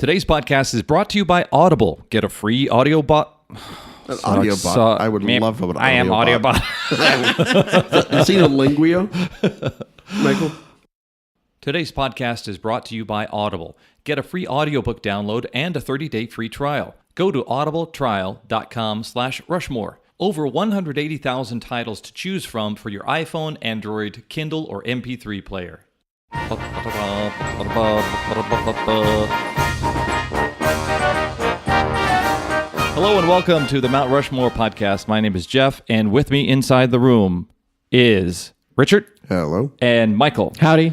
Today's podcast is brought to you by Audible. Get a free audio bot. An audio bot. I would love an audio bot. I am audio bot. Have you seen a linguio, Michael? Today's podcast is brought to you by Audible. Get a free audiobook download and a 30-day free trial. Go to audibletrial.com/Rushmore. Over 180,000 titles to choose from for your iPhone, Android, Kindle, or MP3 player. Hello and welcome to the Mount Rushmore podcast. My name is Jeff, and with me inside the room is Richard. Hello. And Michael. Howdy.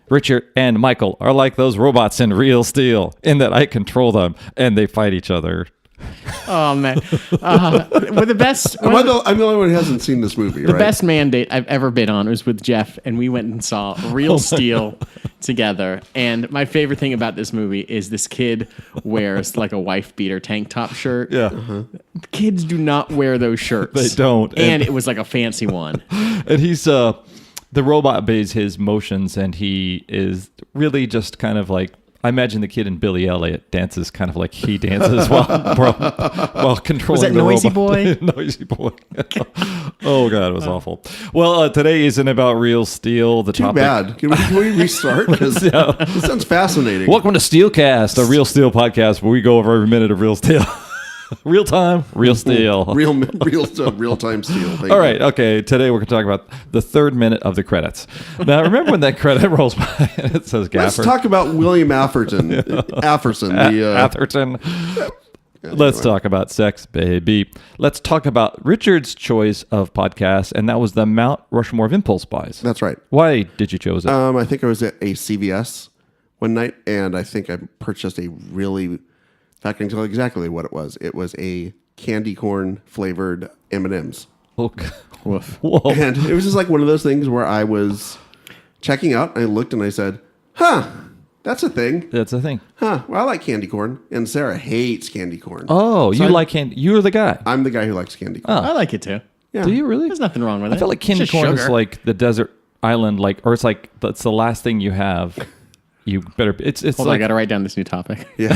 Richard and Michael are like those robots in Real Steel, in that I control them and they fight each other. Oh, man. With the best... I'm the only one who hasn't seen this movie, The right? best mandate I've ever been on was with Jeff, and we went and saw Real Steel together. And my favorite thing about this movie is this kid wears like a wife-beater tank top shirt. Yeah. Kids do not wear those shirts. They don't. And it was like a fancy one. And he's... the robot obeys his motions, and he is really just kind of like... I imagine the kid in Billy Elliot dances kind of like he dances while controlling Was that the Noisy robot. Boy? Noisy Boy. Oh, God, it was awful. Well, today isn't about Real Steel. The Too topic... bad. Can we restart? Because this sounds fascinating. Welcome to Steelcast, a Real Steel podcast where we go over every minute of Real Steel. Real time, Real Steel. Real-time steel. Thank All you. right, okay. Today we're going to talk about the third minute of the credits. Now, remember when that credit rolls by and it says Gaffer? Let's talk about William Afferton. Atherton. Let's talk about sex, baby. Let's talk about Richard's choice of podcast, and that was the Mount Rushmore of Impulse Buys. That's right. Why did you choose it? I think I was at a CVS one night, and I think I purchased a really... In fact, I can tell exactly what it was. It was a candy corn flavored M&Ms. Oh, Woof. And it was just like one of those things where I was checking out. And I looked and I said, huh, that's a thing. That's the thing. Huh, well, I like candy corn. And Sarah hates candy corn. Oh, So you like candy. You're the guy. I'm the guy who likes candy corn. I like it too. Yeah. Do you really? There's nothing wrong with it. I feel like candy It's just corn is sugar. like the desert island, or it's like that's the last thing you have. You better. It's Hold on, like I got to write down this new topic. Yeah.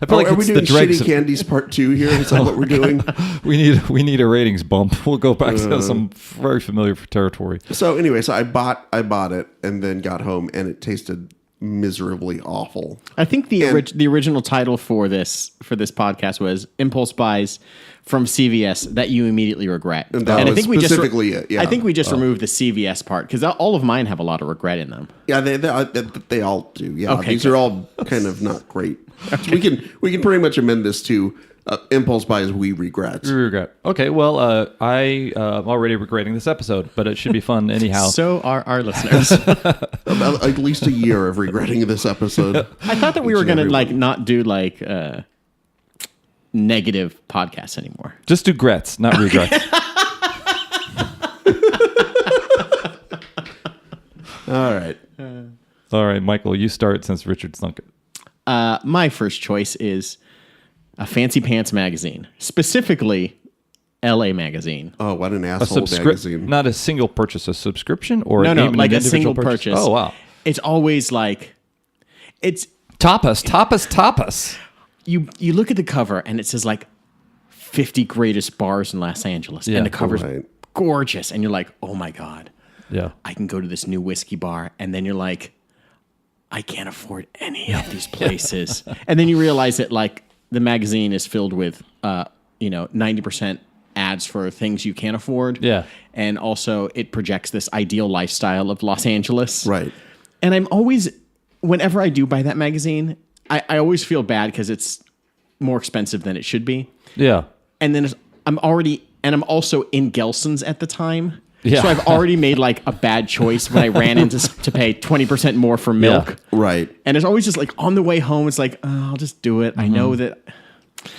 I feel like Are we it's doing the dregs shitty of, candies part 2 here? Is that what we're doing? we need a ratings bump. We'll go back to some very familiar territory. So anyway, I bought it and then got home and it tasted miserably awful. I think the original title for this podcast was Impulse Buys from CVS that you immediately regret. And that was specifically it. Yeah. I think we just removed the CVS part because all of mine have a lot of regret in them. Yeah, they all do. Yeah, Okay, these good. are all kind of not great. So we can pretty much amend this to impulse buys we regret. Okay, well, I am already regretting this episode, but it should be fun anyhow. So are our listeners. About at least a year of regretting this episode. I thought that we were going to not do negative podcasts anymore. Just do grets, not regrets. All right. All right, Michael, you start since Richard sunk it. My first choice is a Fancy Pants magazine, specifically LA magazine. Oh, what an asshole magazine. Not a single purchase, a subscription or No, even like an a single individual purchase. Oh, wow. It's always like, it's... Tapas. You look at the cover and it says like 50 greatest bars in Los Angeles. Yeah, and the cover's right. gorgeous. And you're like, oh my God, Yeah. I can go to this new whiskey bar. And then you're like, I can't afford any of these places. And then you realize that like the magazine is filled with, 90% ads for things you can't afford. Yeah. And also it projects this ideal lifestyle of Los Angeles. Right. And I'm always, whenever I do buy that magazine, I always feel bad because it's more expensive than it should be. Yeah. And then I'm also in Gelson's at the time. Yeah. So I've already made like a bad choice when I ran into to pay 20% more for milk. Yeah. Right. And it's always just like on the way home, it's like, oh, I'll just do it. I know that.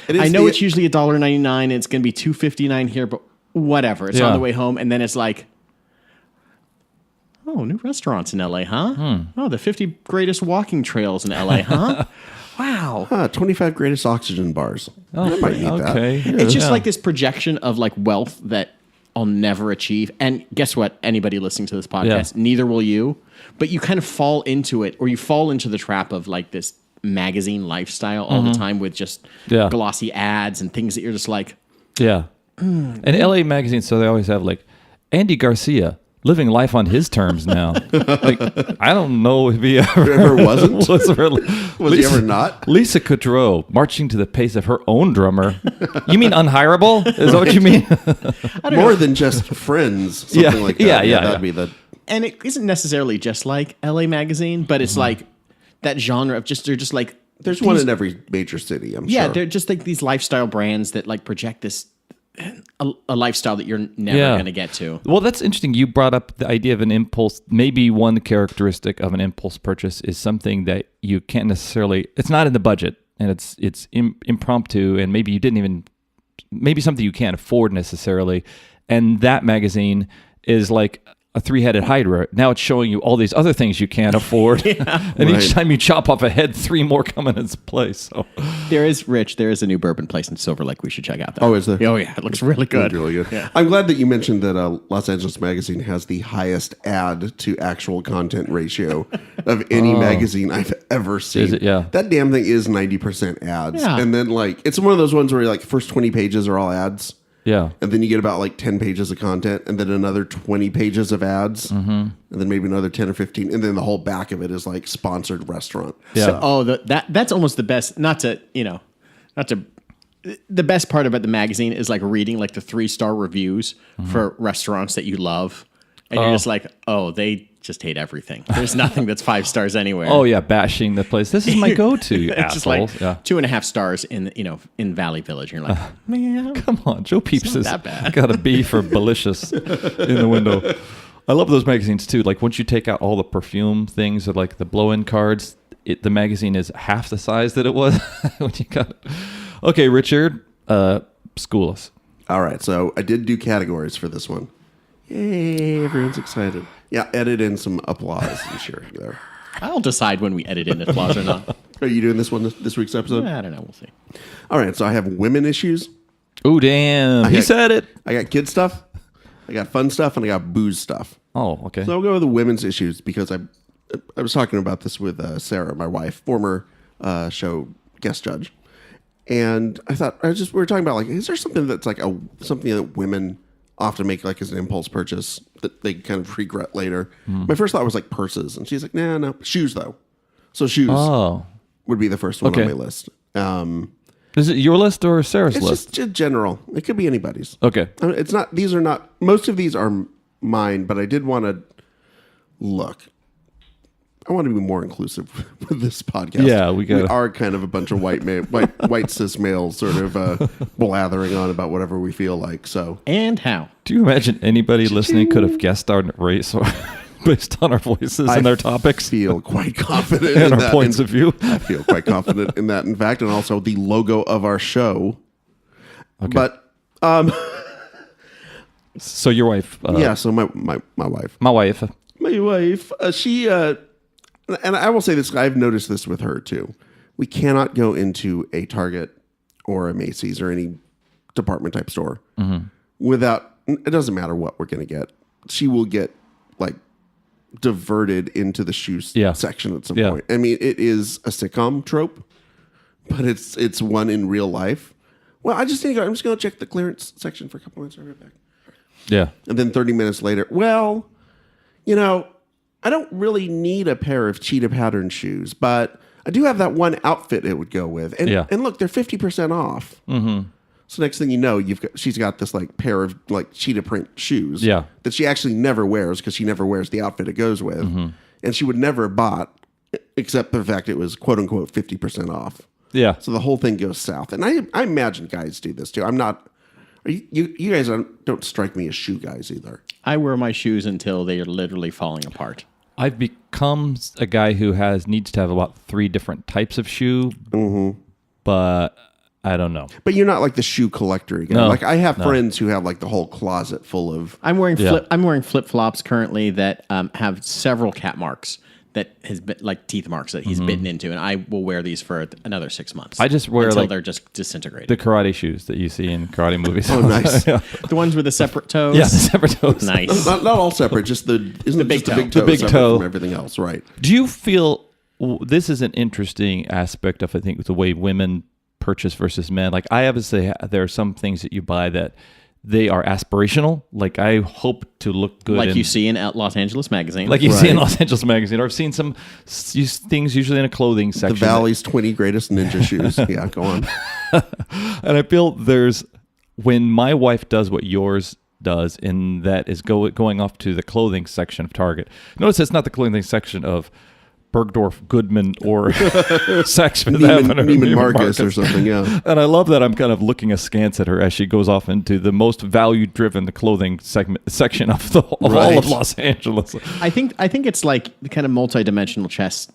It is It's usually $1.99 and it's going to be $2.59 here, but whatever. It's on the way home. And then it's like, oh, new restaurants in LA, huh? Oh, the 50 greatest walking trails in LA, huh? Wow. 25 greatest oxygen bars. I might need that. Okay. It's just like this projection of like wealth that I'll never achieve. And guess what? Anybody listening to this podcast, neither will you. But you kind of fall into it, or you fall into the trap of like this magazine lifestyle all the time with just Yeah. glossy ads and things that you're just like, Yeah. And LA magazine, so they always have like Andy Garcia living life on his terms now. Like, I don't know if he ever wasn't? was he ever not? Lisa Kudrow marching to the pace of her own drummer. You mean unhireable? Is that what you mean? More than just Friends, something Yeah, like that. yeah, That'd be the. and it isn't necessarily just like LA magazine, but it's like that genre of just, they're just like, There's one in every major city, I'm yeah, sure. they're just like these lifestyle brands that like project this, a lifestyle that you're never going to get to. Well, that's interesting. You brought up the idea of an impulse. Maybe one characteristic of an impulse purchase is something that you can't necessarily, it's not in the budget, and it's impromptu, and maybe you didn't even, maybe something you can't afford necessarily. And that magazine is like a three-headed hydra. Now it's showing you all these other things you can't afford. And each time you chop off a head, 3 more come in its place. So There is a new bourbon place in Silver Lake we should check out. Though. Oh, is there? Oh yeah, it looks really good. That's really good. I'm glad that you mentioned that Los Angeles Magazine has the highest ad to actual content ratio of any magazine I've ever seen. Is it? Yeah. That damn thing is 90% ads. Yeah. And then like, it's one of those ones where like first 20 pages are all ads. yeah. And then you get about like 10 pages of content and then another 20 pages of ads. And then maybe another 10 or 15. And then the whole back of it is like sponsored restaurant. Yeah. So, that's almost the best. The best part about the magazine is like reading like the 3-star reviews for restaurants that you love, and you're just like, oh, they just hate everything. There's nothing that's 5 stars anywhere. Oh, yeah, bashing the place. This is my go-to, you it's just assholes. like 2.5 stars in Valley Village. And you're like, man, Come on, Joe Pepys not has that bad. got a B for malicious in the window. I love those magazines too. Like once you take out all the perfume things or like the blow-in cards, the magazine is half the size that it was when you got it. Okay, Richard, school us. All right. So I did do categories for this one. Yay. Everyone's excited. Yeah. Edit in some applause and cheer there. I'll decide when we edit in applause or not. Are you doing this one this week's episode? I don't know. We'll see. All right. So I have women issues. Oh, damn. He got- said it. I got kid stuff. I got fun stuff, and I got booze stuff. Oh, okay. So I'll go with the women's issues because I was talking about this with Sarah, my wife, former show guest judge, and I thought we were talking about like, is there something that's like something that women often make like as an impulse purchase that they kind of regret later? My first thought was like purses, and she's like, no, shoes though. So shoes would be the first one on my list. Is it your list or Sarah's It's list? just general. It could be anybody's. Okay. I mean, it's not. These are not. Most of these are mine, but I did want to look. I want to be more inclusive with this podcast. Yeah, we are kind of a bunch of white cis males, sort of blathering on about whatever we feel like. So, And how? Do you imagine anybody listening could have guessed our race based on our voices and their topics feel quite confident and in our that. points of view? I feel quite confident in that. In fact, and also the logo of our show. Okay. But So your wife? yeah. So my wife. My wife. My wife, she, and I will say this, I've noticed this with her too. We cannot go into a Target or a Macy's or any department type store without, it doesn't matter what we're going to get. She will get like diverted into the shoe section at some point. I mean, it is a sitcom trope, but it's one in real life. Well, I'm just going to go check the clearance section for a couple minutes. I'll be right back. Yeah. And then 30 minutes later, well, I don't really need a pair of cheetah pattern shoes, but I do have that one outfit it would go with. And look, they're 50% off. Mm-hmm. So next thing you know, she's got this like pair of like cheetah print shoes that she actually never wears because she never wears the outfit it goes with. Mm-hmm. And she would never have bought except for the fact it was quote unquote 50% off. Yeah. So the whole thing goes south. And I imagine guys do this too. I'm not... You guys don't strike me as shoe guys either. I wear my shoes until they are literally falling apart. I've become a guy who needs to have about 3 different types of shoe, but I don't know. But you're not like the shoe collector guy. No, like I have friends who have like the whole closet full of. I'm wearing flip flops currently that have several cat marks that has been like teeth marks that he's bitten into, and I will wear these for another 6 months. I just wear until like they're just disintegrated. the karate shoes that you see in karate movies. Oh, nice. Yeah. The ones with the separate toes. Yeah, the separate toes. Nice. Not all separate, just the big toe. big toe The big separate toe. from everything else, right? Do you feel this is an interesting aspect of, I think, the way women purchase versus men. Like, I obviously, there are some things that you buy that they are aspirational. Like, I hope to look good. Like you see in Los Angeles Magazine. Like you see in Los Angeles Magazine. Or I've seen some things usually in a clothing section. The Valley's 20 greatest ninja shoes. Yeah, go on. And I feel when my wife does what yours does, in that is going off to the clothing section of Target. Notice it's not the clothing section of Bergdorf Goodman or Neiman Marcus or something, yeah. And I love that I'm kind of looking askance at her as she goes off into the most value-driven clothing section of all of Los Angeles. I think it's like the kind of multi-dimensional chess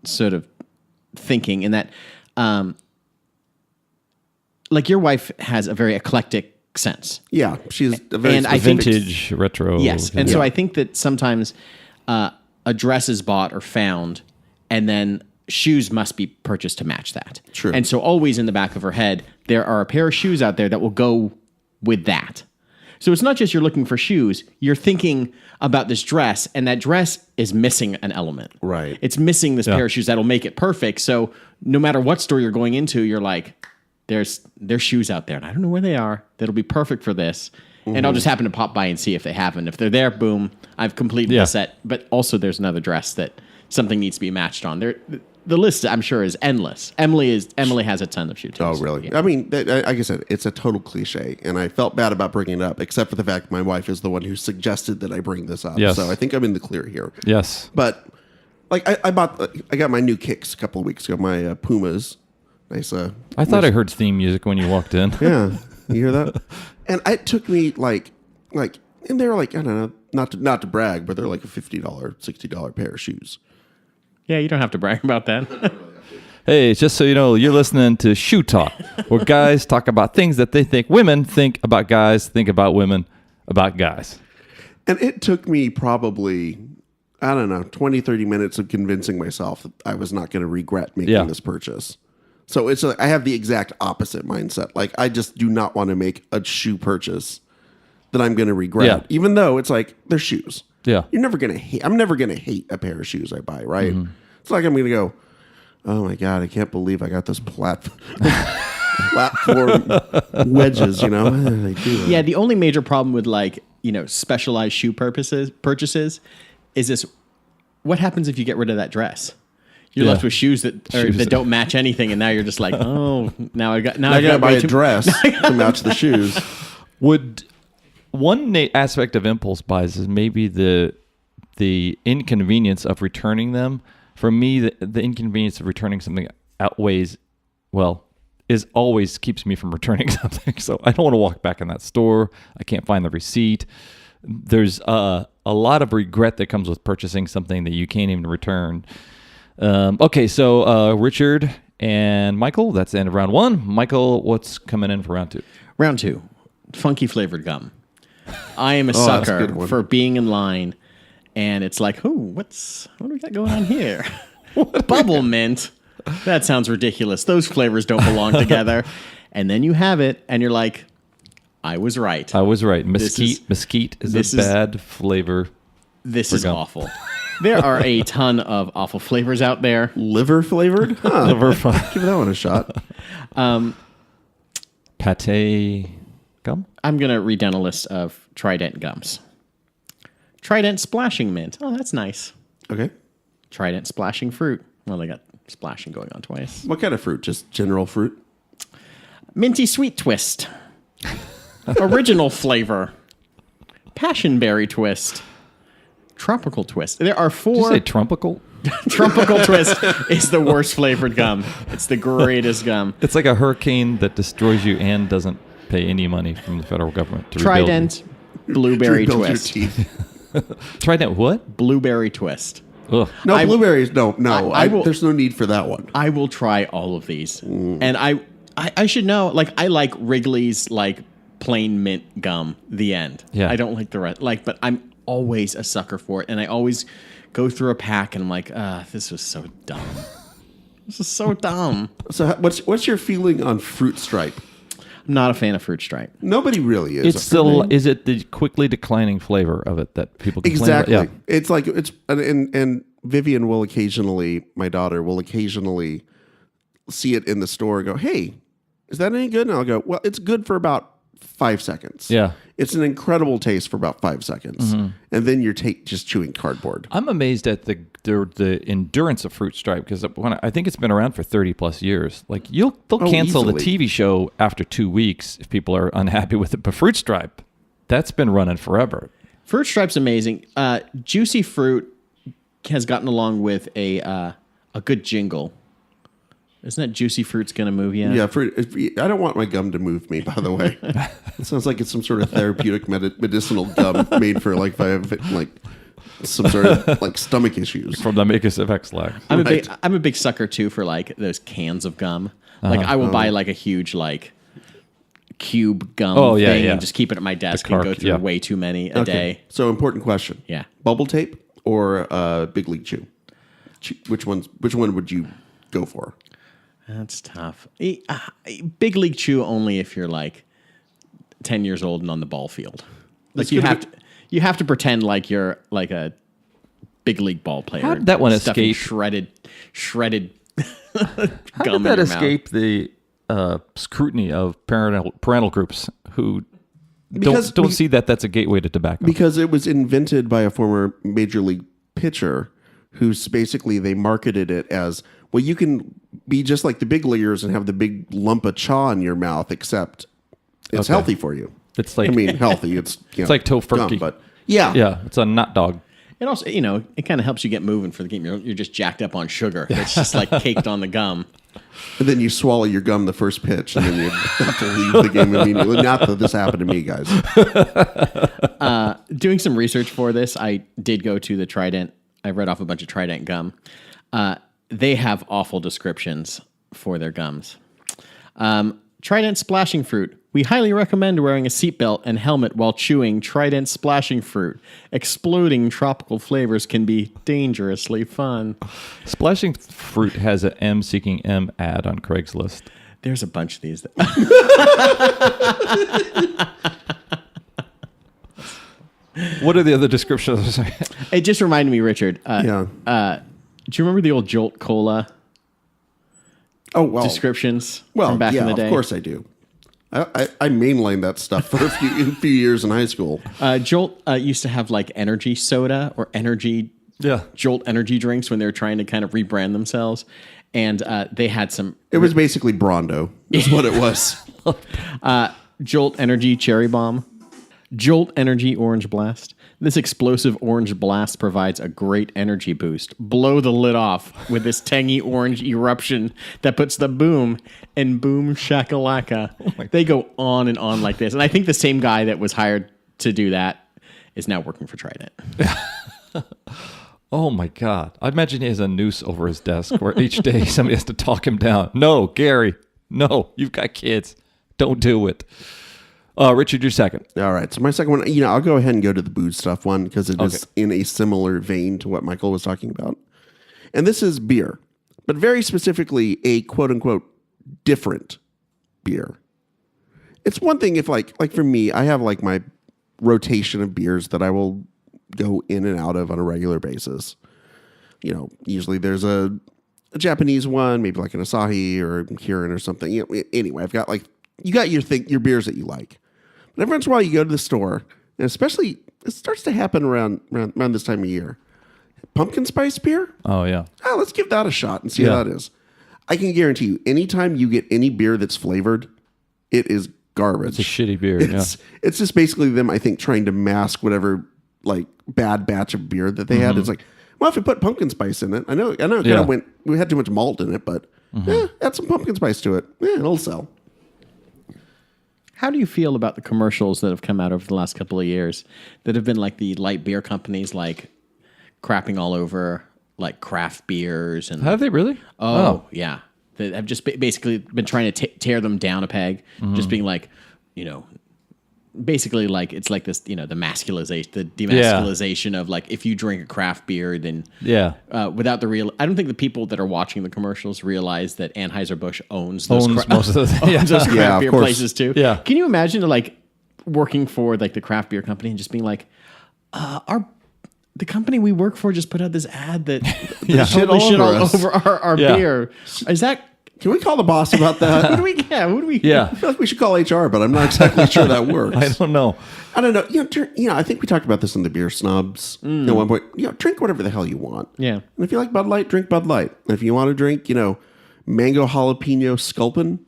sort of thinking in that, like your wife has a very eclectic sense. Yeah, she's a very vintage, retro. Yes, and so I think that sometimes a dress is bought or found, and then shoes must be purchased to match that. True. And so always in the back of her head, there are a pair of shoes out there that will go with that. So it's not just you're looking for shoes, you're thinking about this dress, and that dress is missing an element. Right. It's missing this pair of shoes that'll make it perfect. So no matter what store you're going into, you're like, there's shoes out there, and I don't know where they are, that'll be perfect for this. And I'll just happen to pop by and see if they haven't. If they're there, boom, I've completed the set. But also there's another dress that something needs to be matched on. The list, I'm sure, is endless. Emily has a ton of shoes. Oh, really? Yeah. I mean, like I said, it's a total cliche, and I felt bad about bringing it up, except for the fact my wife is the one who suggested that I bring this up. Yes. So I think I'm in the clear here. Yes. But like I got my new kicks a couple of weeks ago, my Pumas. Nice. I thought I heard theme music when you walked in. Yeah. You hear that? And it took me like, and they're like, I don't know, not to brag, but they're like a $50, $60 pair of shoes. Yeah, you don't have to brag about that. Hey, just so you know, you're listening to Shoe Talk, where guys talk about things that they think women think about guys, think about women, about guys. And it took me probably, I don't know, 20, 30 minutes of convincing myself that I was not going to regret making this purchase. So I have the exact opposite mindset. Like, I just do not want to make a shoe purchase that I'm going to regret, even though it's like, they're shoes. Yeah. I'm never going to hate a pair of shoes I buy, right? Mm-hmm. It's like I'm going to go, oh my God, I can't believe I got those platform wedges, you know? They do. Yeah, the only major problem with specialized shoe purchases is this: what happens if you get rid of that dress? You're left with shoes that don't match anything, and now you're just like, oh, now I got to buy a dress to match the shoes. Would one aspect of impulse buys is maybe the inconvenience of returning them? For me, the inconvenience of returning something always keeps me from returning something. So I don't want to walk back in that store. I can't find the receipt. There's a lot of regret that comes with purchasing something that you can't even return. Okay, so Richard and Michael, that's the end of round one. Michael, what's coming in for round two? Round two, funky flavored gum. I am a sucker for being in line, and it's like, what do we got going on here? Bubble mint. That sounds ridiculous. Those flavors don't belong together. And then you have it, and you're like, I was right. Mesquite is a bad flavor. This is awful. There are a ton of awful flavors out there. Liver flavored? Huh. Give that one a shot. Pate gum? I'm going to read down a list of Trident gums. Trident splashing mint. Oh, that's nice. Okay. Trident splashing fruit. Well, they got splashing going on twice. What kind of fruit? Just general fruit? Minty sweet twist. Original flavor. Passionberry twist. Tropical twist. There are 4. Did you say tropical? Tropical twist is the worst flavored gum. It's the greatest gum. It's like a hurricane that destroys you and doesn't pay any money from the federal government to Trident blueberry twist. Trident what? Blueberry twist. Ugh. No, blueberries. No. There's no need for that one. I will try all of these. And I should know, I like Wrigley's plain mint gum, the end. Yeah. I don't like the rest. But I'm always a sucker for it, and I always go through a pack and I'm like, this was so dumb. This is so dumb. So what's your feeling on Fruit Stripe? not a fan of Fruit Stripe. Nobody really is. It's still, is it the quickly declining flavor of it that people complain exactly. about? Yeah. It's like and Vivian will occasionally, my daughter will occasionally see it in the store and go, "Hey, is that any good?" And I'll go, "Well, it's good for about 5 seconds. Yeah. It's an incredible taste for about 5 seconds, and then you're just chewing cardboard." I'm amazed at the endurance of Fruit Stripe because I think it's been around for 30 plus years. Like they'll cancel easily. the TV show after 2 weeks if people are unhappy with it. But Fruit Stripe, that's been running forever. Fruit Stripe's amazing. Juicy Fruit has gotten along with a good jingle. Isn't that Juicy Fruit's gonna move you? Yeah, I don't want my gum to move me. By the way, it sounds like it's some sort of therapeutic medicinal gum made for like some sort of like stomach issues. From the Makers of X-Lax. I'm a big sucker too for like those cans of gum. Like I will buy like a huge like cube gum thing and just keep it at my desk and go through way too many a day. So important question. Yeah. Bubble tape or Big League Chew? Which one would you go for? That's tough. Big League Chew only if you're like 10 years old and on the ball field. Like you have to pretend like you're like a big league ball player. How did that one stuffing escape? shredded How gum did that in your escape the scrutiny of parental groups who don't see that that's a gateway to tobacco? Because it was invented by a former major league pitcher who's basically they marketed it as, well, you can be just like the big leaguers and have the big lump of chaw in your mouth, except it's healthy for you. It's like healthy. It's like Tofurkey. But yeah, it's a nut dog. It also, it kind of helps you get moving for the game. You're just jacked up on sugar. It's just like caked on the gum. And then you swallow your gum the first pitch, and then you have to leave the game immediately. Not that this happened to me, guys. Doing some research for this, I did go to the Trident. I read off a bunch of Trident gum. They have awful descriptions for their gums. Trident Splashing Fruit. We highly recommend wearing a seatbelt and helmet while chewing Trident Splashing Fruit. Exploding tropical flavors can be dangerously fun. Splashing Fruit has an M seeking M ad on Craigslist. There's a bunch of these. What are the other descriptions? It just reminded me, Richard. Yeah. Do you remember the old Jolt Cola descriptions from back in the day? Of course I do. I mainlined that stuff for a few years in high school. Jolt used to have like energy soda or Jolt energy drinks when they were trying to kind of rebrand themselves. And they had some... It was basically Brondo, is what it was. Jolt Energy Cherry Bomb. Jolt Energy Orange Blast. This explosive orange blast provides a great energy boost. Blow the lid off with this tangy orange eruption that puts the boom in boom shakalaka. They go on and on like this. And I think the same guy that was hired to do that is now working for Trident. Oh my God. I imagine he has a noose over his desk where each day somebody has to talk him down. No, Gary. No, you've got kids. Don't do it. Richard, your second. All right. So my second one, I'll go ahead and go to the booze stuff one because it is in a similar vein to what Michael was talking about. And this is beer, but very specifically a quote unquote different beer. It's one thing if like for me, I have like my rotation of beers that I will go in and out of on a regular basis. Usually there's a Japanese one, maybe like an Asahi or a Kirin or something. Anyway, I've got you got your beers that you like. But every once in a while you go to the store, and especially it starts to happen around this time of year. Pumpkin spice beer? Oh, yeah. Let's give that a shot and see how that is. I can guarantee you, anytime you get any beer that's flavored, it is garbage. It's a shitty beer. It's just basically them, I think, trying to mask whatever like bad batch of beer that they had. It's like, well, if you put pumpkin spice in it, I know it kind of we had too much malt in it, but add some pumpkin spice to it. It'll sell. How do you feel about the commercials that have come out over the last couple of years that have been like the light beer companies like crapping all over like craft beers? And have they really? Oh. Yeah. That have just basically been trying to tear them down a peg. Just being like, basically like it's like this, the masculization, the demasculization of like if you drink a craft beer, then without the real, I don't think the people that are watching the commercials realize that Anheuser-Busch owns most of those craft beer places too. Yeah. Can you imagine like working for like the craft beer company and just being like, the company we work for just put out this ad that shit all over our beer. Is that? Can we call the boss about that? Who do we? Yeah. I feel like we should call HR, but I'm not exactly sure that works. I don't know. I think we talked about this in the Beer Snobs at one point. Drink whatever the hell you want. Yeah. And if you like Bud Light, drink Bud Light. And if you want to drink, mango jalapeno sculpin,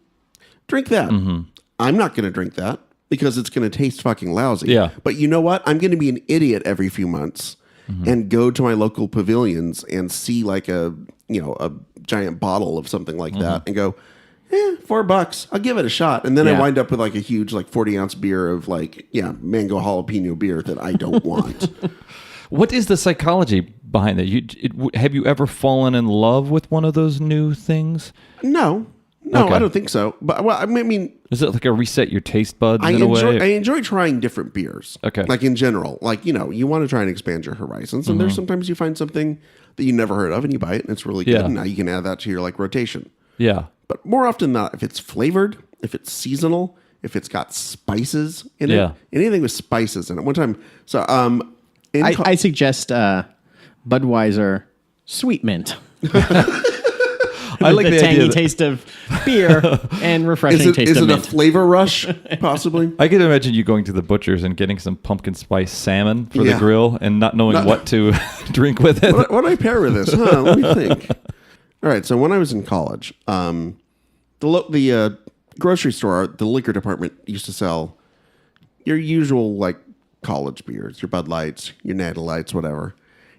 drink that. Mm-hmm. I'm not going to drink that because it's going to taste fucking lousy. Yeah. But you know what? I'm going to be an idiot every few months and go to my local pavilions and see like a giant bottle of something like that and go, $4. I'll give it a shot. And then I wind up with like a huge like 40-ounce beer of like, mango jalapeno beer that I don't want. What is the psychology behind that? Have you ever fallen in love with one of those new things? No, Okay. I don't think so. But I mean, is it like a reset your taste buds in a way? I enjoy trying different beers. Okay. Like in general, like, you want to try and expand your horizons. And there's sometimes you find something that you never heard of and you buy it and it's really good. And now you can add that to your like rotation. Yeah. But more often than not, if it's flavored, if it's seasonal, if it's got spices in it, anything with spices in it. One time, so I suggest Budweiser Sweet Mint. I like the tangy idea taste of beer and refreshing taste of mint. Is it a flavor rush, possibly? I can imagine you going to the butcher's and getting some pumpkin spice salmon for the grill and not knowing what to drink with it. What do I pair with this? Let me think. All right, so when I was in college, the grocery store, the liquor department used to sell your usual like college beers, your Bud Lights, your Natty Lights, whatever.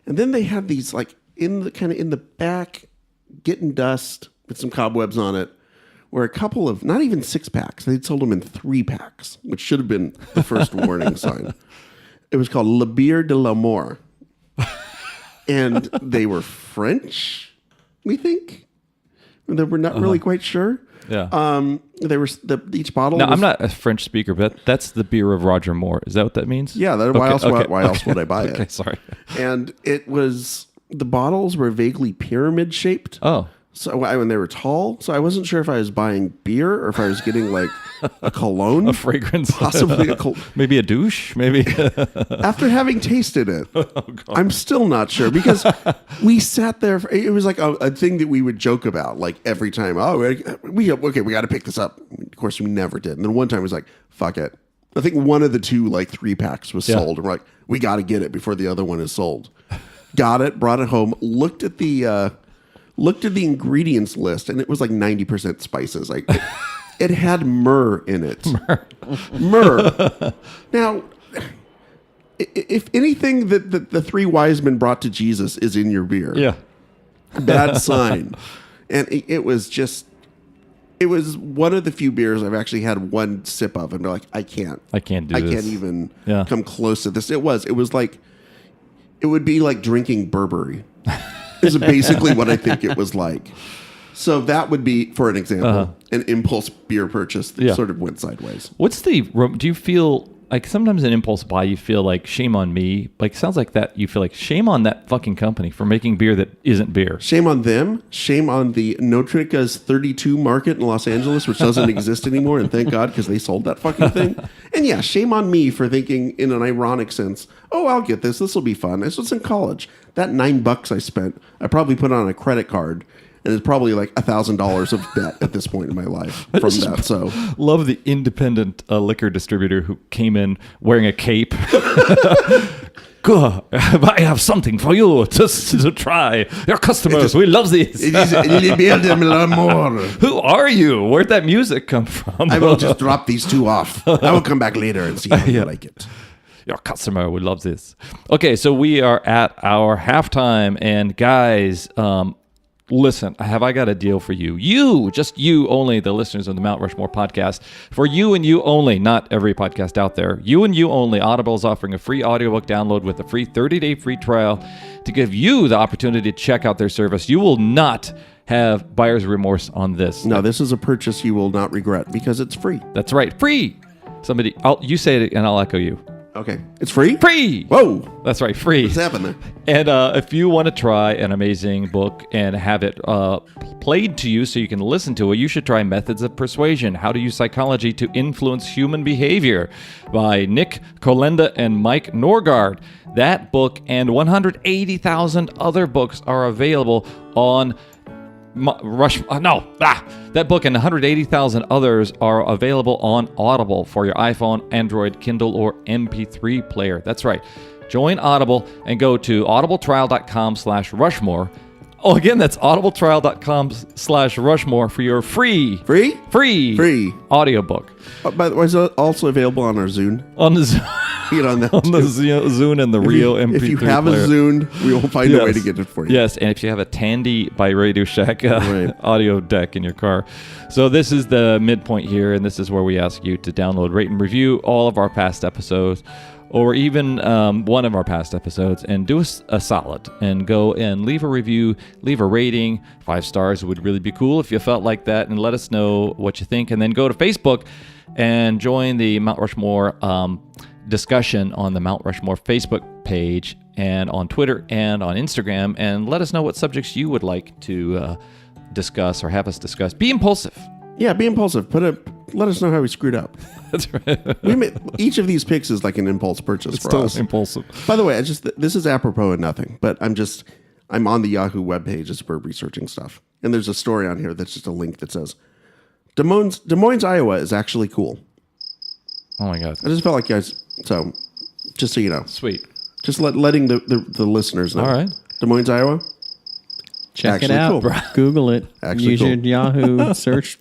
And then they had these like in the back, getting dust with some cobwebs on it, were a couple of not even 6-packs. They'd sold them in 3-packs, which should have been the first warning sign. It was called Le Bière de l'Amour, and they were French, we think. They were not really quite sure. Yeah. They were each bottle. Now, was, I'm not a French speaker, but that's the beer of Roger Moore. Is that what that means? Yeah. Why else would I buy it? Okay, sorry. And it was, the bottles were vaguely pyramid shaped. Oh. So when they were tall, so I wasn't sure if I was buying beer or if I was getting like a cologne, A fragrance. possibly maybe a douche, maybe. After having tasted it, I'm still not sure because we sat there. It was like a thing that we would joke about, like every time. Oh, we got to pick this up. Of course, we never did. And then one time it was like, fuck it. I think one of the two like 3-packs was sold, and we're like, we got to get it before the other one is sold. Got it, brought it home, looked at the ingredients list, and it was like 90% spices. Like it had myrrh in it. Myrrh. Now, if anything that the 3 wise men brought to Jesus is in your beer, bad sign. And it was one of the few beers I've actually had one sip of and be like, I can't do this. I can't even come close to this. It was like, it would be like drinking Burberry. Is basically what I think it was like. So that would be, for an example, an impulse beer purchase that sort of went sideways. Do you feel like sometimes an impulse buy, you feel like shame on me? Like, sounds like that. You feel like shame on that fucking company for making beer that isn't beer. Shame on them. Shame on the Notrika's 32 market in Los Angeles, which doesn't exist anymore. And thank God, because they sold that fucking thing. And shame on me for thinking in an ironic sense, oh, I'll get this. This will be fun. This was in college. That $9 I spent, I probably put on a credit card. And it's probably like $1,000 of debt at this point in my life from that. So love the independent liquor distributor who came in wearing a cape. Good. I have something for you to try. Your customers, we love this. It is Le Bière de l'Amour. Who are you? Where'd that music come from? I will just drop these 2 off. I will come back later and see how you like it. Your customer would love this. Okay, so we are at our halftime, and guys, listen, have I got a deal for you? You, just you only, the listeners of the Mount Rushmore podcast. For you and you only, not every podcast out there. You and you only, Audible is offering a free audiobook download with a free 30-day free trial to give you the opportunity to check out their service. You will not have buyer's remorse on this. No, this is a purchase you will not regret because it's free. That's right, free. Somebody, you say it and I'll echo you. Okay. It's free? Free! Whoa. That's right, free. What's happening? And if you want to try an amazing book and have it played to you so you can listen to it, you should try Methods of Persuasion, How to Use Psychology to Influence Human Behavior by Nick Kolenda and Mike Norgard. That book and 180,000 other books are available on that book and 180,000 others are available on Audible for your iPhone, Android, Kindle, or MP3 player. That's right. Join Audible and go to audibletrial.com/Rushmore. Oh, again, that's audibletrial.com/Rushmore for your free audiobook. By the way, it's also available on our Zune. On the Get on that. on the Zune and the Rio MP3 If you have player. a Zune, we will find a way to get it for you. Yes, and if you have a Tandy by Radio Shack Right. audio deck in your car. So this is the midpoint here, and this is where we ask you to download, rate, and review all of our past episodes, or even one of our past episodes, and do us a solid and go and leave a review, leave a rating. 5 stars would really be cool if you felt like that, and let us know what you think. And then go to Facebook and join the Mount Rushmore discussion on the Mount Rushmore Facebook page, and on Twitter and on Instagram, and let us know what subjects you would like to discuss or have us discuss. Be impulsive. Yeah, be impulsive. Let us know how we screwed up. That's right. Each of these picks is like an impulse purchase for us. Impulsive. By the way, this is apropos of nothing, but I'm on the Yahoo webpage as we're researching stuff, and there's a story on here that's just a link that says Des Moines, Iowa is actually cool. Oh my God. I just felt like guys. So, just so you know, Sweet. just letting the listeners know. All right. Des Moines, Iowa. Check it Actually out. cool. Google it. Actually Use cool. your Yahoo search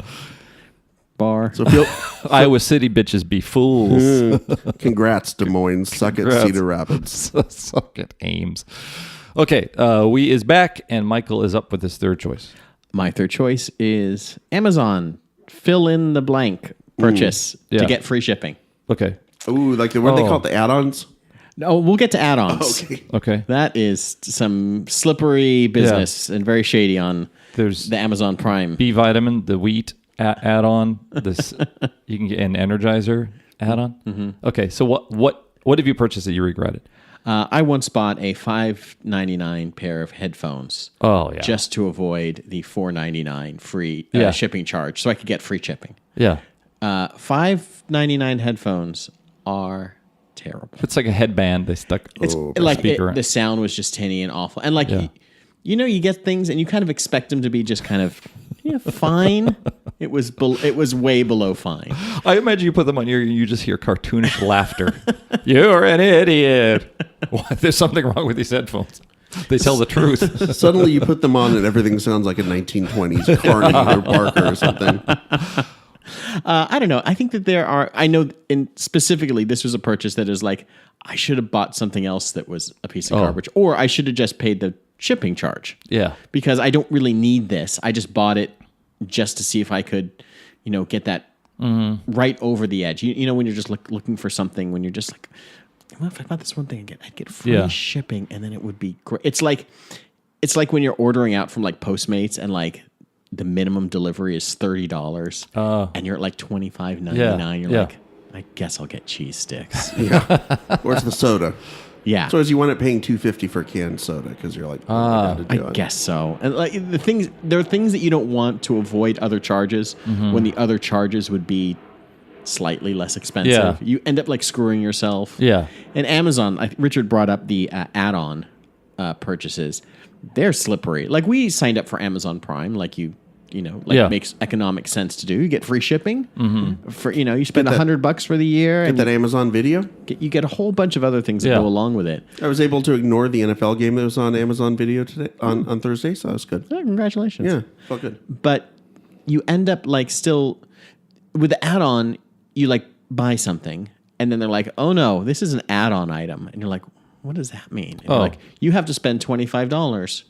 bar. So feel. Iowa City bitches be fools. Congrats, Des Moines. Suck it, Congrats. Cedar Rapids. Suck at Ames. Okay, we is back, and Michael is up with his third choice. My third choice is Amazon. Fill in the blank purchase Yeah. to get free shipping. Okay. Ooh, like what they call it, the add-ons. No, we'll get to add-ons. Okay. That is some slippery business and very shady on There's the Amazon Prime. B vitamin, the wheat add-on. This you can get an Energizer add-on. Mm-hmm. Okay, so what have you purchased that you regretted? I once bought a $5.99 pair of headphones. Oh yeah. Just to avoid the $4.99 free Yeah. shipping charge, so I could get free shipping. Yeah. $5.99 headphones are terrible. It's like a headband they stuck. It's a like speaker in. the sound was just tinny and awful, and like Yeah. you get things and you kind of expect them to be just kind of fine. It was way below fine. I imagine you put them on ear and you just hear cartoonish laughter. You're an idiot. What? There's something wrong with these headphones. They tell the truth. Suddenly you put them on and everything sounds like a 1920s Carney or Barker or something. I don't know. I think that I know specifically this was a purchase that is like, I should have bought something else that was a piece of garbage, or I should have just paid the shipping charge. Yeah. Because I don't really need this. I just bought it just to see if I could, get that right over the edge. You know, when you're just looking for something, when you're just like, well, if I bought this one thing, I'd get free shipping, and then it would be great. It's like when you're ordering out from like Postmates and like the minimum delivery is $30, and you're at like $25.99. You're like, I guess I'll get cheese sticks. Where's the soda? Yeah. So as you want it paying $2.50 for a canned soda because you're like, I guess so. And like there are things that you don't want to avoid other charges when the other charges would be slightly less expensive. Yeah. You end up like screwing yourself. Yeah. And Amazon, Richard brought up the add-on purchases. They're slippery. Like we signed up for Amazon Prime, like makes economic sense to do. You get free shipping for you spend $100 for the year, Get and that Amazon video. you get a whole bunch of other things that go along with it. I was able to ignore the NFL game that was on Amazon Video today on Thursday, so that was good. Oh, congratulations. Yeah, felt good. But you end up like still with the add-on, you like buy something and then they're like, oh no, this is an add-on item. And you're like, what does that mean? And they're like, you have to spend $25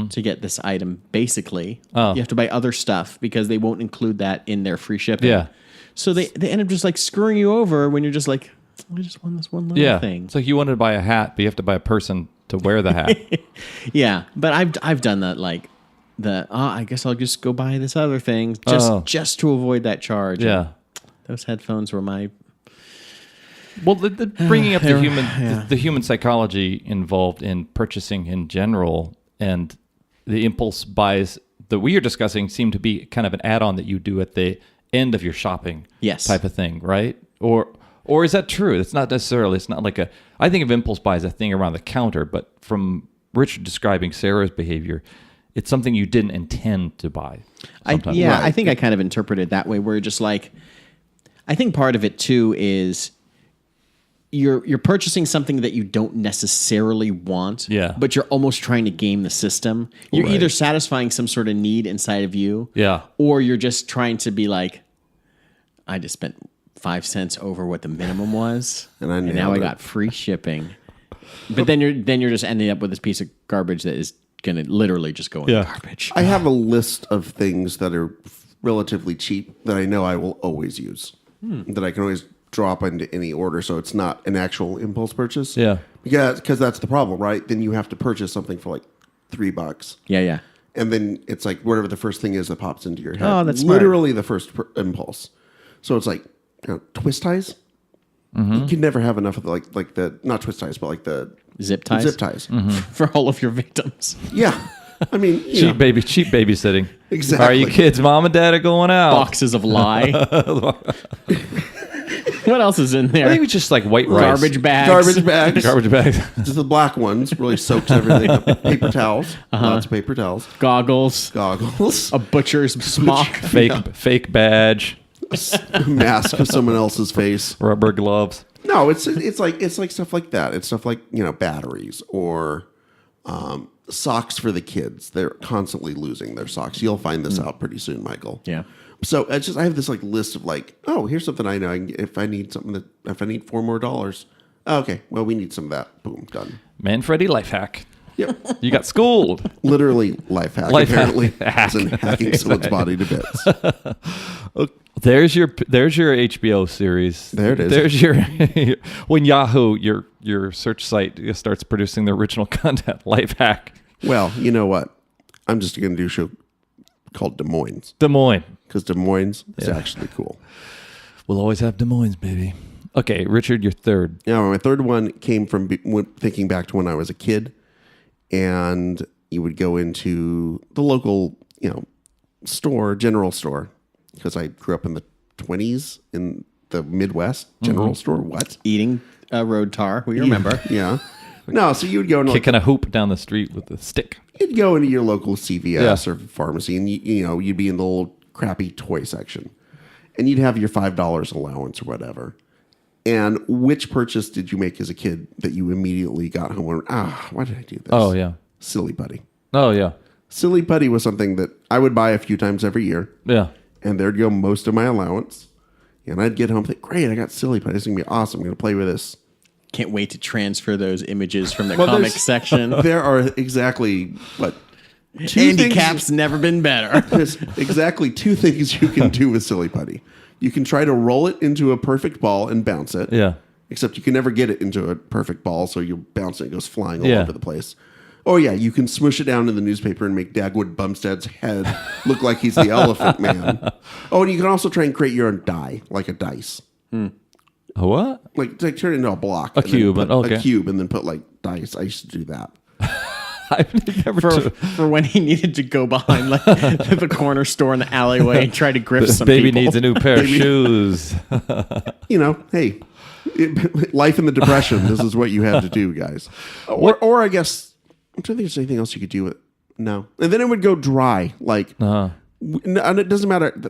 to get this item. Basically, you have to buy other stuff because they won't include that in their free shipping. Yeah. So they end up just like screwing you over when you're just like, I just want this one little thing. It's like you wanted to buy a hat, but you have to buy a person to wear the hat. Yeah, but I've done that. Like I guess I'll just go buy this other thing just to avoid that charge. Yeah. Those headphones were my Well, bringing up the human psychology involved in purchasing in general, and the impulse buys that we are discussing seem to be kind of an add-on that you do at the end of your shopping type of thing, right? Or is that true? It's not necessarily. It's not like I think of impulse buy as a thing around the counter, but from Richard describing Sarah's behavior, it's something you didn't intend to buy. I think I kind of interpret it that way, where just like, I think part of it too is you're purchasing something that you don't necessarily want, but you're almost trying to game the system. You're either satisfying some sort of need inside of you, or you're just trying to be like, I just spent 5 cents over what the minimum was, and now I got free shipping. But then you're just ending up with this piece of garbage that is going to literally just go in the garbage. I have a list of things that are relatively cheap that I know I will always use, that I can always drop into any order, so it's not an actual impulse purchase. Yeah, because that's the problem, right? Then you have to purchase something for like $3. Yeah. And then it's like whatever the first thing is that pops into your head. Oh, that's literally the first impulse. So it's like twist ties. You can never have enough of like the not twist ties, but like the zip ties. Zip ties for all of your victims. Yeah, I mean, cheap babysitting. Exactly. Are you kids? Mom and dad are going out. Boxes of lye. What else is in there? I think it's just like white rice. Garbage bags. Garbage bags. Just the black ones really soaks everything up. Paper towels. Lots of paper towels. Goggles. A butcher's smock. Fake badge. Mask of someone else's face. Rubber gloves. No, it's like stuff like that. It's stuff like batteries or socks for the kids. They're constantly losing their socks. You'll find this out pretty soon, Michael. Yeah. So I have this like list of like, oh, here's something I know. If I need $4 more. Okay, well, we need some of that. Boom, done. Manfredi life hack. Yep. You got schooled. Literally life hack. Apparently, as in hacking someone's body to bits. There's your HBO series. There it is. There's your when Yahoo, your search site starts producing the original content. Life hack. Well, you know what? I'm just going to do a show called Des Moines. Because Des Moines is actually cool. We'll always have Des Moines, baby. Okay, Richard, your third. Yeah, my third one came from thinking back to when I was a kid, and you would go into the local, store, general store, because I grew up in the 20s in the Midwest. General store, what? Eating road tar, we remember. Yeah. No, so you would go into kicking a hoop down the street with a stick. You'd go into your local CVS or pharmacy, and you'd be in the little crappy toy section, and you'd have your $5 allowance or whatever. And which purchase did you make as a kid that you immediately got home and why did I do this? Oh yeah, Silly Putty. Oh yeah, Silly Putty was something that I would buy a few times every year. Yeah, and there'd go most of my allowance, and I'd get home and think, great, I got Silly Putty. It's gonna be awesome. I'm gonna play with this. Can't wait to transfer those images from the comic section. There are exactly Andy Cap's never been better. There's exactly two things you can do with Silly Putty. You can try to roll it into a perfect ball and bounce it. Yeah. Except you can never get it into a perfect ball, so you bounce it, it goes flying all over the place. Oh yeah, you can smush it down in the newspaper and make Dagwood Bumstead's head look like he's the Elephant Man. Oh, and you can also try and create your own die, like a dice. A what? Like turn it into a block. A cube. Okay. A cube, and then put like dice. I used to do that. I've never for when he needed to go behind the corner store in the alleyway and try to grip some baby people. needs a new pair of shoes. Hey, life in the Depression. This is what you have to do, guys. Or I guess I'm trying to think if there's anything else you could do with. No, and then it would go dry. And it doesn't matter.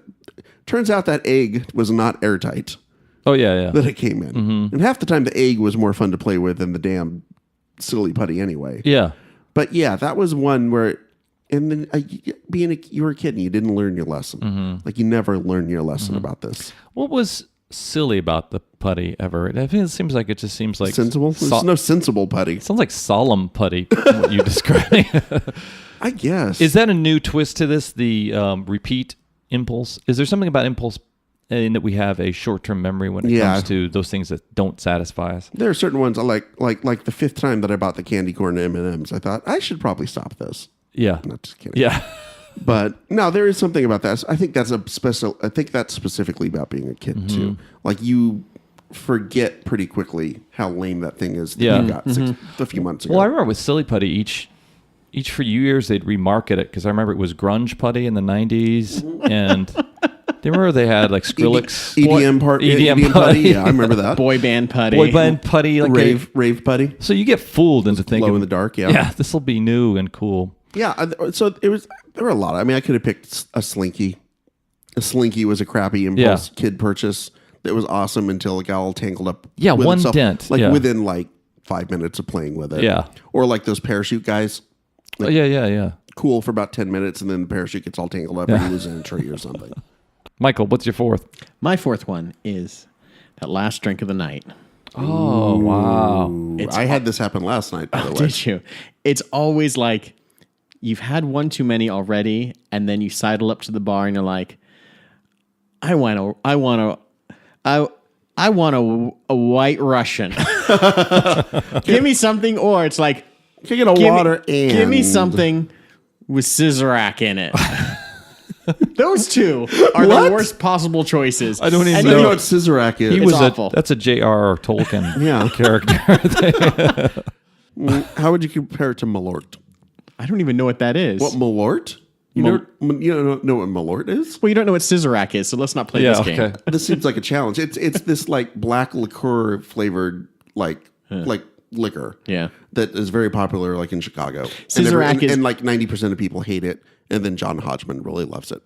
Turns out that egg was not airtight. Oh yeah. That it came in, and half the time the egg was more fun to play with than the damn Silly Putty anyway. Yeah. But yeah, that was one where, and then you were a kid and you didn't learn your lesson. Like you never learned your lesson about this. What was silly about the putty ever? I think it seems like sensible. There's no sensible putty. It sounds like solemn putty. What you describing? I guess. Is that a new twist to this? The repeat impulse. Is there something about impulse in that we have a short-term memory when it comes to those things that don't satisfy us? There are certain ones like the fifth time that I bought the candy corn M&Ms, I thought I should probably stop this. Yeah, not just kidding. Yeah, but no, there is something about that. I think that's specifically about being a kid too. Like you forget pretty quickly how lame that thing is that Yeah. you got a few months ago. Well, I remember with Silly Putty, each few years they'd remarket it because I remember it was grunge putty in the 90s, and do you remember they had like Skrillex EDM putty. Yeah, I remember that. Boy band putty. Like rave putty. So you get fooled into thinking, Glow in the dark. Yeah. yeah, this will be new and cool. Yeah. So there were a lot. I mean, I could have picked a Slinky. A Slinky was a crappy impulse kid purchase that was awesome until it got all tangled up. Yeah, with one itself, dent. Like Yeah. within like 5 minutes of playing with it. Yeah. Or like those parachute guys. Oh, yeah. Cool for about 10 minutes, and then the parachute gets all tangled up and you lose in a tree or something. Michael, what's your fourth? My fourth one is that last drink of the night. Oh, wow. I had this happen last night, by the way. Did you? It's always like you've had one too many already, and then you sidle up to the bar and you're like, I want a white Russian. Give me something, or it's like, Can I get a water and give me something with Scissorak in it. Those two are What? the worst possible choices. I don't even I know. don't know what Scissorak is. He It's was awful. that's a J.R.R. Tolkien Yeah. character. How would you compare it to Malort? I don't even know what that is. What, Malort? You don't know what Malort is? Well, you don't know what Scissorak is, so let's not play Yeah, this game. okay. This seems like a challenge. It's this like black liqueur flavored like liquor. Yeah. That is very popular like in Chicago. Scissorak is- and like 90% of people hate it, and then John Hodgman really loves it.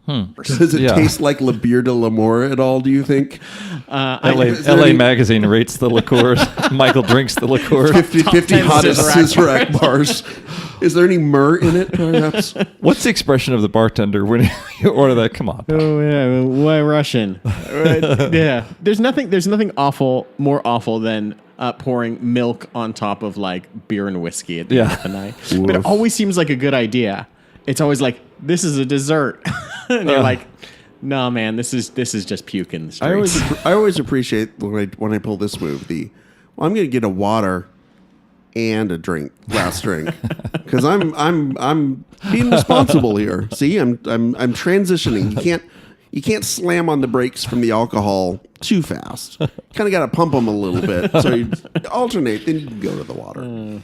Does it Yeah. taste like La Bière de l'Amour at all, do you think? Is there LA any- Magazine rates the liqueurs. Michael drinks the liqueur. 50 10 hottest Scissorak Scissorak bars. Is there any myrrh in it, perhaps? What's the expression of the bartender when you order that? Come on. Oh yeah, why Russian? Yeah, there's nothing more awful than pouring milk on top of like beer and whiskey at the end of the night. But it always seems like a good idea. It's always like, this is a dessert, and you're like, no man, this is just puke in the streets. I always appreciate when I pull this move. I'm going to get a water and a last drink, because I'm being responsible here. See, I'm transitioning. You can't slam on the brakes from the alcohol too fast. Kind of got to pump them a little bit. So you alternate, then you can go to the water.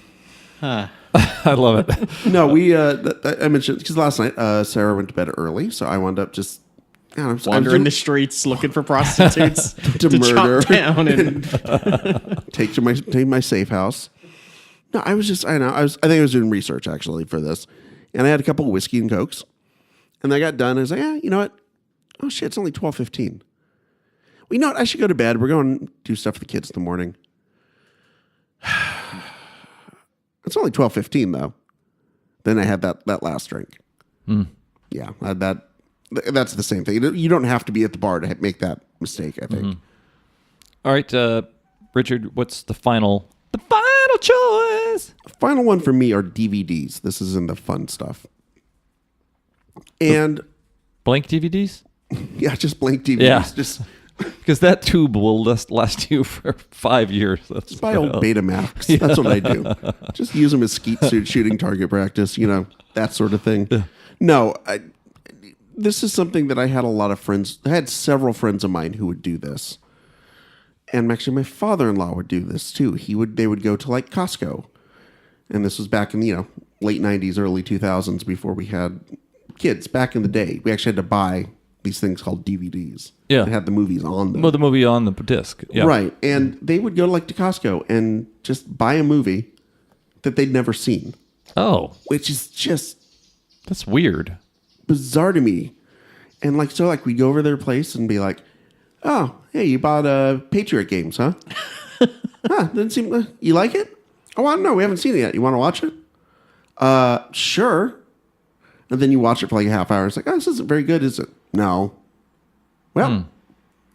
I love it. No, I mentioned because last night Sarah went to bed early, so I wound up just Wandering the streets looking for prostitutes to murder. chop down and take my safe house. No, I think I was doing research actually for this, and I had a couple of whiskey and cokes, and I got done. I was like, you know what? Oh shit, it's only 12:15. Well, you know what? I should go to bed. We're going to do stuff for the kids in the morning. It's only 12:15 though. Then I had that last drink. Yeah, that's the same thing. You don't have to be at the bar to make that mistake, I think. All right, Richard, what's the final choice? Final one for me are DVDs. This is in the fun stuff. And Blank DVDs? yeah, just blank DVDs. Yeah. Just Because that tube will last you for 5 years. That's buy old Betamax. That's what I do. Just use them as skeet suit shooting target practice, that sort of thing. Yeah. No, this is something that I had a lot of friends. I had several friends of mine who would do this. And actually my father-in-law would do this too. They would go to like Costco. And this was back in, late 90s, early 2000s before we had kids. Back in the day, we actually had to buy these things called DVDs. Yeah. That had the movies on them. Well, the movie on the disc. Yeah. Right. And they would go to Costco and just buy a movie that they'd never seen. Oh, Which is just that's weird. bizarre to me. And we'd go over their place and be like, oh, hey, you bought Patriot Games, huh? Didn't seem, you like it? Oh, I don't know. We haven't seen it yet. You want to watch it? Sure. And then you watch it for like a half hour. It's like, oh, this isn't very good, is it? No. Well,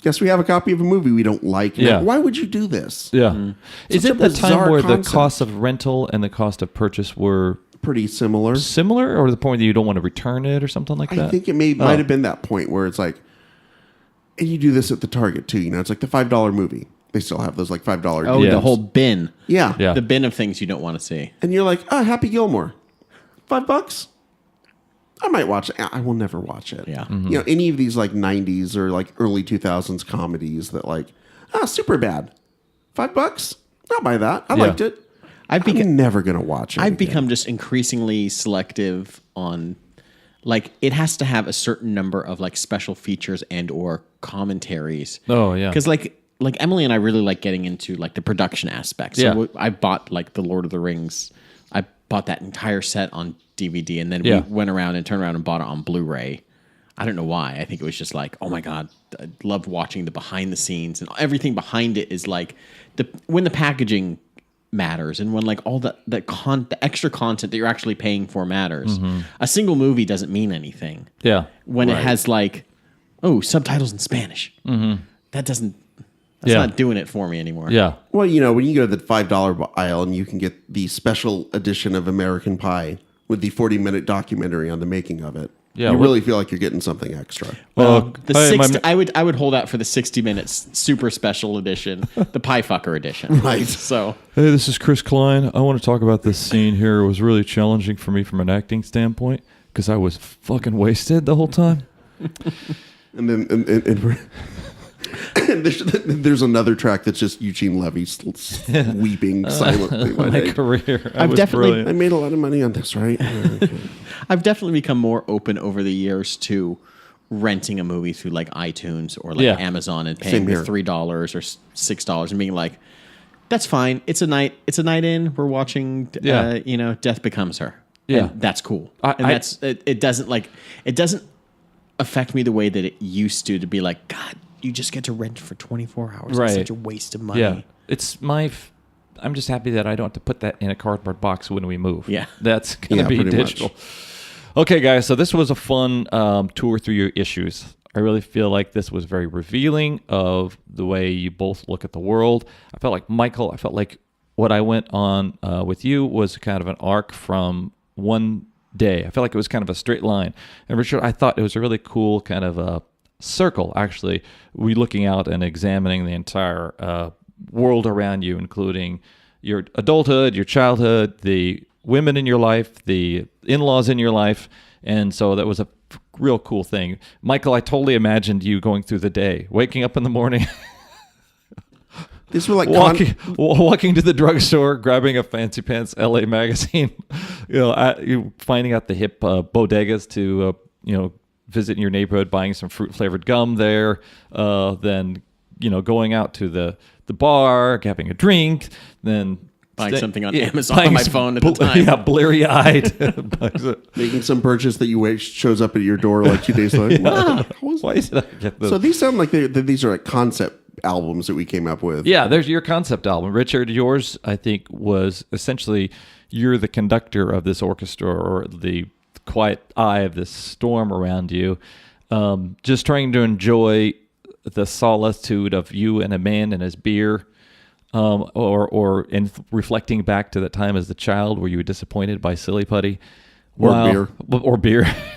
guess we have a copy of a movie we don't like. Yeah. Now, why would you do this? Yeah. Is Such it a the time bizarre where the concept. cost of rental and the cost of purchase were Pretty similar. similar, or the point that you don't want to return it or something like I that? think it might have been that point where it's like, and you do this at the Target too. It's like the $5 movie. They still have those like $5. oh, Yeah. the whole bin, yeah. Yeah. the bin of things you don't want to see. And you're like, Happy Gilmore, $5. I might watch it. I will never watch it. Yeah. Any of these like 90s or like early 2000s comedies that like, super bad. $5? I'll buy that. I liked it. I'm never going to watch it. I've become just increasingly selective on, like, it has to have a certain number of like special features and or commentaries. Oh yeah. Because like Emily and I really like getting into like the production aspect. So I bought like the Lord of the Rings. I bought that entire set on DVD, and then we went around and turned around and bought it on Blu-ray. I don't know why. I think it was just like, oh my God, I loved watching the behind the scenes, and everything behind it is like when the packaging matters, and when like all the extra content that you're actually paying for matters. A single movie doesn't mean anything. Yeah. When it has like, subtitles in Spanish. That's not doing it for me anymore. Yeah. Well, when you go to the $5 aisle and you can get the special edition of American Pie with the 40-minute documentary on the making of it. Yeah, you really feel like you're getting something extra. I would hold out for the 60 minutes super special edition, the Pie Fucker edition. Right. So, hey, this is Chris Klein. I want to talk about this scene here. It was really challenging for me from an acting standpoint because I was fucking wasted the whole time. And then there's another track that's just Eugene Levy weeping silently. My career. I made a lot of money on this, right? Okay. I've definitely become more open over the years to renting a movie through like iTunes or like Amazon and paying the $3 or $6 and being like, that's fine. It's a night in. We're watching, Death Becomes Her. Yeah. And that's cool. It doesn't affect me the way that it used to be like, God, you just get to rent for 24 hours. Right. It's such a waste of money. Yeah. It's I'm just happy that I don't have to put that in a cardboard box when we move. Yeah. That's going to be digital. Much. Okay, guys. So this was a fun tour through your issues. I really feel like this was very revealing of the way you both look at the world. I felt like Michael, what I went on with you was kind of an arc from one day. I felt like it was kind of a straight line. And Richard, I thought it was a really cool kind of a circle, actually. We looking out and examining the entire world around you, including your adulthood, your childhood, the women in your life, the in-laws in your life. And so that was a real cool thing. Michael, I totally imagined you going through the day, waking up in the morning, this was like walking to the drugstore, grabbing a Fancy Pants LA magazine, you finding out the hip bodegas to visit in your neighborhood, buying some fruit flavored gum there, then going out to the bar, having a drink, then buying something on Amazon on my phone at the time. Yeah, bleary-eyed. Making some purchase that you shows up at your door like 2 days later. Why did I get this? So these sound like these are like concept albums that we came up with. Yeah, there's your concept album. Richard, yours, I think, was essentially you're the conductor of this orchestra or the quiet eye of this storm around you, just trying to enjoy the solitude of you and a man and his beer, or reflecting back to that time as a child where you were disappointed by silly putty, beer,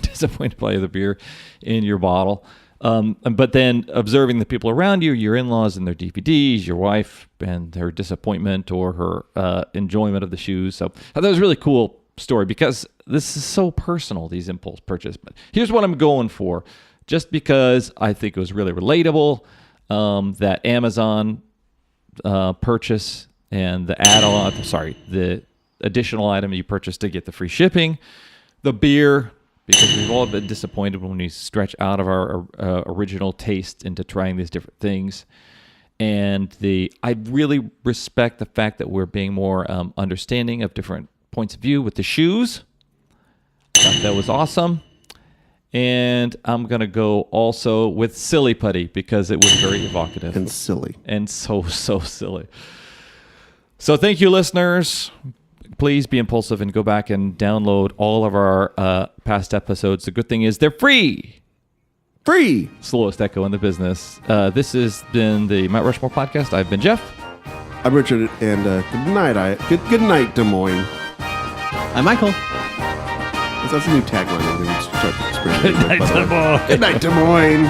disappointed by the beer in your bottle. But then observing the people around you, your in-laws and their DVDs, your wife and her disappointment or her enjoyment of the shoes. So I thought it was a really cool story because this is so personal, these impulse purchases. But here's what I'm going for. Just because I think it was really relatable, that Amazon purchase and the the additional item you purchased to get the free shipping, the beer, because we've all been disappointed when we stretch out of our original taste into trying these different things. And I really respect the fact that we're being more understanding of different points of view with the shoes. I thought that was awesome. And I'm going to go also with Silly Putty because it was very evocative. And silly. And so silly. So thank you, listeners. Please be impulsive and go back and download all of our past episodes. The good thing is they're free. Free. Slowest echo in the business. This has been the Mount Rushmore podcast. I've been Jeff. I'm Richard, and good night, Des Moines. I'm Michael. That's a new tagline. Good night, Des Moines. Good night, Des Moines.